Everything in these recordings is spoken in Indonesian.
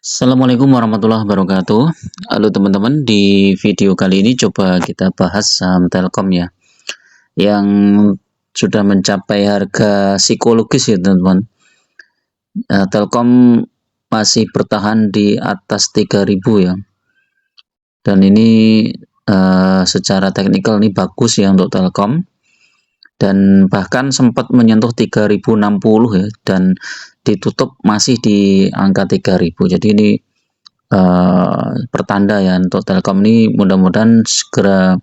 Assalamualaikum warahmatullahi wabarakatuh. Halo teman-teman, di video kali ini coba kita bahas saham Telkom ya, yang sudah mencapai harga psikologis ya teman-teman. Telkom masih bertahan di atas 3.000 ya, dan ini secara teknikal ini bagus ya untuk Telkom, dan bahkan sempat menyentuh 3.060 ya, dan ditutup masih di angka 3.000. Jadi ini pertanda ya untuk Telkom ini, mudah-mudahan segera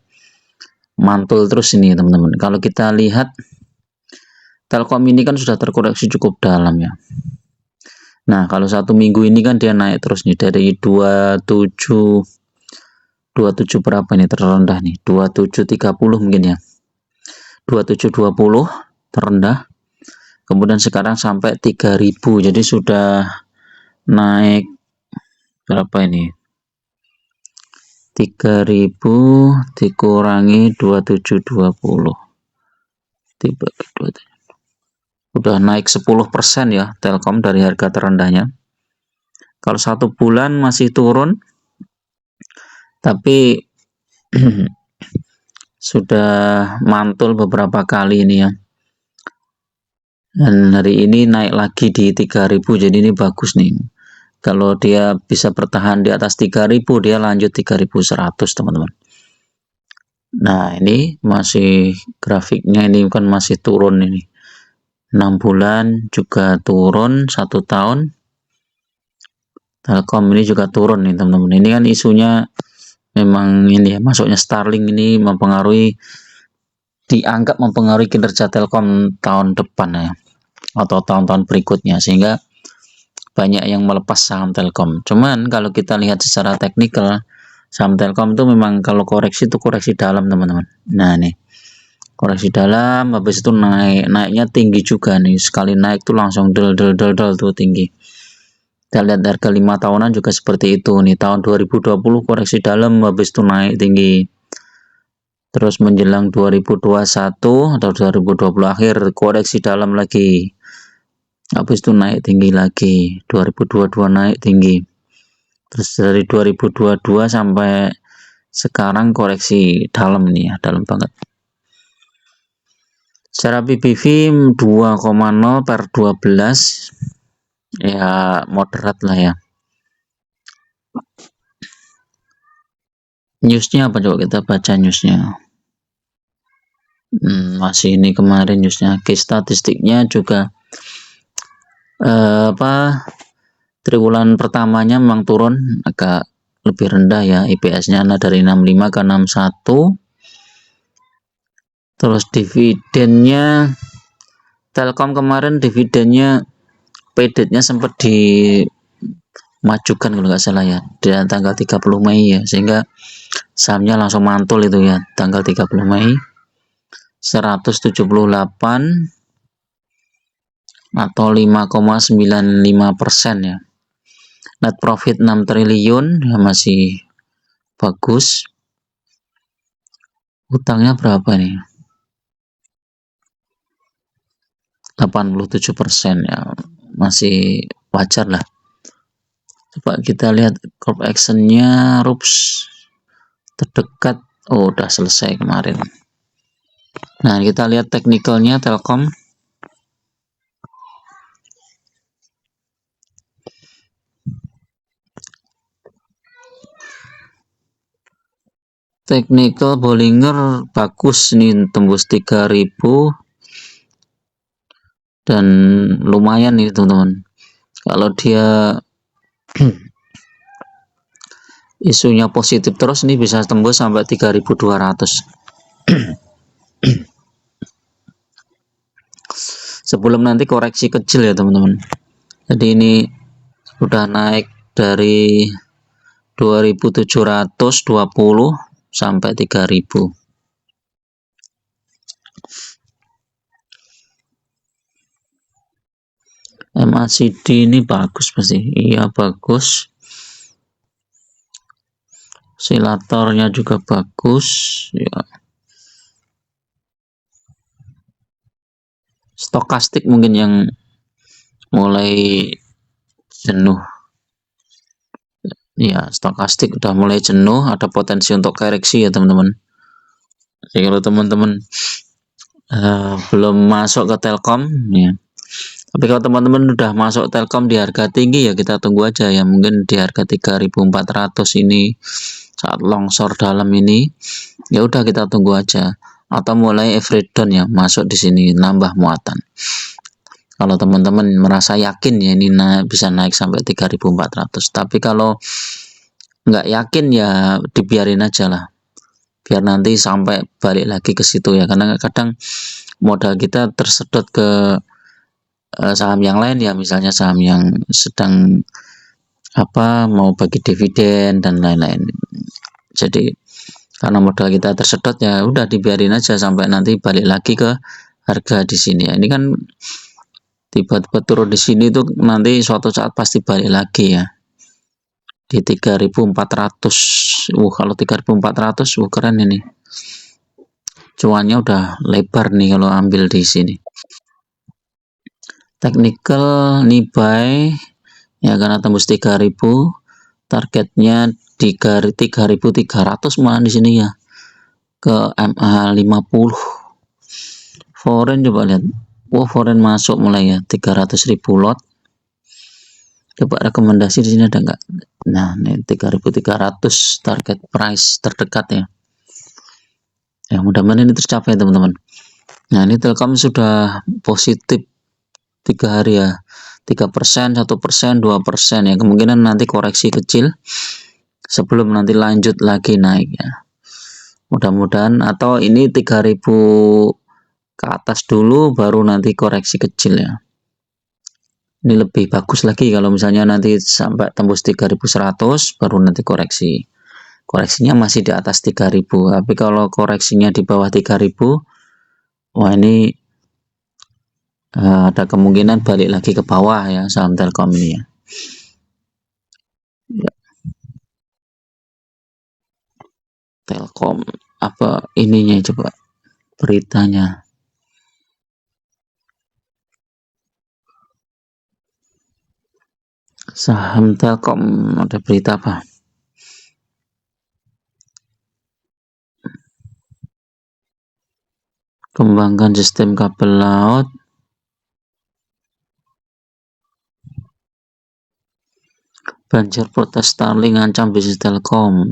mantul terus ini teman-teman. Kalau kita lihat Telkom ini kan sudah terkoreksi cukup dalam ya. Nah, kalau satu minggu ini kan dia naik terus nih dari 27 berapa ini terendah nih, 2730 mungkin ya, 2720 terendah, kemudian sekarang sampai 3.000. Jadi sudah naik berapa ini, 3.000 dikurangi 2720 udah naik 10% ya Telkom dari harga terendahnya. Kalau satu bulan masih turun, tapi sudah mantul beberapa kali ini ya, dan hari ini naik lagi di 3.000. jadi ini bagus nih. Kalau dia bisa bertahan di atas 3.000, dia lanjut 3.100 teman-teman. Nah, ini masih grafiknya ini kan masih turun ini, 6 bulan juga turun, 1 tahun Telkom ini juga turun nih teman-teman. Ini kan isunya memang ini ya, masuknya Starlink ini dianggap mempengaruhi kinerja Telkom tahun depan ya, atau tahun-tahun berikutnya, sehingga banyak yang melepas saham Telkom. Cuman kalau kita lihat secara teknikal, saham Telkom itu memang kalau koreksi itu koreksi dalam teman-teman. Nah nih, koreksi dalam, habis itu naiknya tinggi juga nih, sekali naik tuh langsung del tuh tinggi. Kita lihat harga 5 tahunan juga seperti itu nih, tahun 2020 koreksi dalam, habis itu naik tinggi. Terus menjelang 2021 atau 2020 akhir koreksi dalam lagi, habis itu naik tinggi lagi, 2022 naik tinggi. Terus dari 2022 sampai sekarang koreksi dalam ini ya, dalam banget. Secara PBV 2,0 per 12 ya, moderat lah ya. Newsnya apa, coba kita baca newsnya. Masih ini kemarin newsnya, case statistiknya juga triwulan pertamanya memang turun agak lebih rendah ya, IPS-nya dari 65 ke 61. Terus dividennya Telkom kemarin, dividennya paid-nya sempat dimajukan kalau nggak salah ya, di tanggal 30 Mei ya, sehingga sahamnya langsung mantul itu ya, tanggal 30 Mei 178 atau 5,95% ya. Net profit 6 triliun ya, masih bagus. Utangnya berapa nih, 87% ya, masih wajar lah. Coba kita lihat corp actionnya, RUPS terdekat, udah selesai kemarin. Nah, kita lihat teknikalnya Telkom. Technical Bollinger bagus nih, tembus 3.000 dan lumayan nih teman-teman. Kalau dia isunya positif terus, nih bisa tembus sampai 3.200 sebelum nanti koreksi kecil ya teman-teman. Jadi ini sudah naik dari 2.720 sampai 3.000. MACD ini bagus pasti, iya bagus. Oscillatornya juga bagus ya. Stokastik mungkin yang mulai jenuh. Ya, stokastik udah mulai jenuh, ada potensi untuk koreksi ya teman-teman. Jadi kalau teman-teman belum masuk ke Telkom ya, tapi kalau teman-teman udah masuk Telkom di harga tinggi ya kita tunggu aja ya, mungkin di harga 3.400 ini saat longsor dalam ini ya udah kita tunggu aja, atau mulai average down ya, masuk di sini nambah muatan. Kalau teman-teman merasa yakin ya ini bisa naik sampai 3.400, tapi kalau nggak yakin ya dibiarin aja lah, biar nanti sampai balik lagi ke situ ya, karena kadang modal kita tersedot ke saham yang lain ya, misalnya saham yang sedang mau bagi dividen dan lain-lain. Jadi karena modal kita tersedot ya udah dibiarin aja sampai nanti balik lagi ke harga di sini ya. Ini kan tiba-tiba turun di sini tuh nanti suatu saat pasti balik lagi ya di 3.400. Kalau 3.400 keren ini, cuannya udah lebar nih kalau ambil di sini. Technical nih buy ya, karena tembus 3.000, targetnya 3.300 malah di sini ya, ke MA 50. Foreign coba lihat, foreign masuk mulai ya, 300.000 lot. Coba rekomendasi di sini ada nggak? Nah, ini 3.300 target price terdekat ya. Ya, mudah-mudahan ini tercapai teman-teman. Nah, ini Telkom sudah positif 3 hari ya. 3%, 1%, 2% ya. Kemungkinan nanti koreksi kecil sebelum nanti lanjut lagi naik ya. Mudah-mudahan, atau ini 3.000 ke atas dulu baru nanti koreksi kecil ya. Ini lebih bagus lagi kalau misalnya nanti sampai tembus 3.100 baru nanti koreksi. Koreksinya masih di atas 3.000, tapi kalau koreksinya di bawah 3.000, wah ini ada kemungkinan balik lagi ke bawah ya saham Telkom ini ya. Telkom apa ininya, coba beritanya. Saham Telkom ada berita apa? Kembangkan sistem kabel laut. Banjir protes Starlink ancam bisnis Telkom.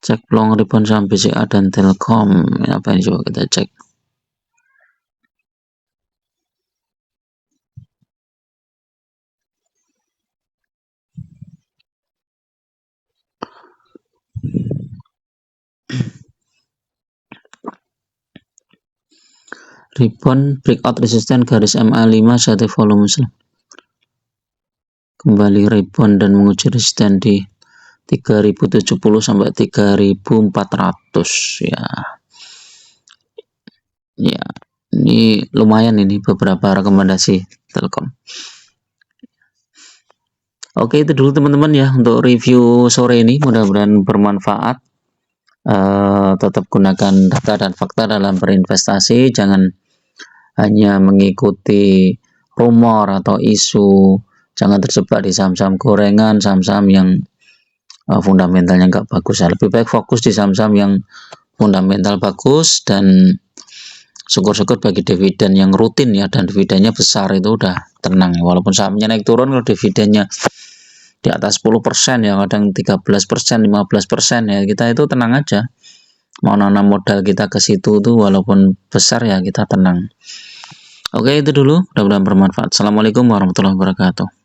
Cek long rebound saham BCA dan Telkom. Apa ini, coba kita cek. Rebound breakout resisten garis MA5 saat volume kembali rebound dan menguji resisten di 3.070 sampai 3.400 ya. Ya, ini lumayan ini beberapa rekomendasi Telkom. Oke, itu dulu teman-teman ya untuk review sore ini, mudah-mudahan bermanfaat. Tetap gunakan data dan fakta dalam berinvestasi, jangan hanya mengikuti rumor atau isu, jangan terjebak di saham-saham gorengan, saham-saham yang fundamentalnya nggak bagus. Lebih baik fokus di saham-saham yang fundamental bagus, dan syukur-syukur bagi dividen yang rutin ya, dan dividennya besar itu udah tenang ya. Walaupun sahamnya naik turun, kalau dividennya di atas 10% ya, kadang 13%, 15% ya, kita itu tenang aja. Mau nanam modal kita ke situ tuh walaupun besar ya kita tenang. Oke, itu dulu, mudah-mudahan bermanfaat. Assalamualaikum warahmatullahi wabarakatuh.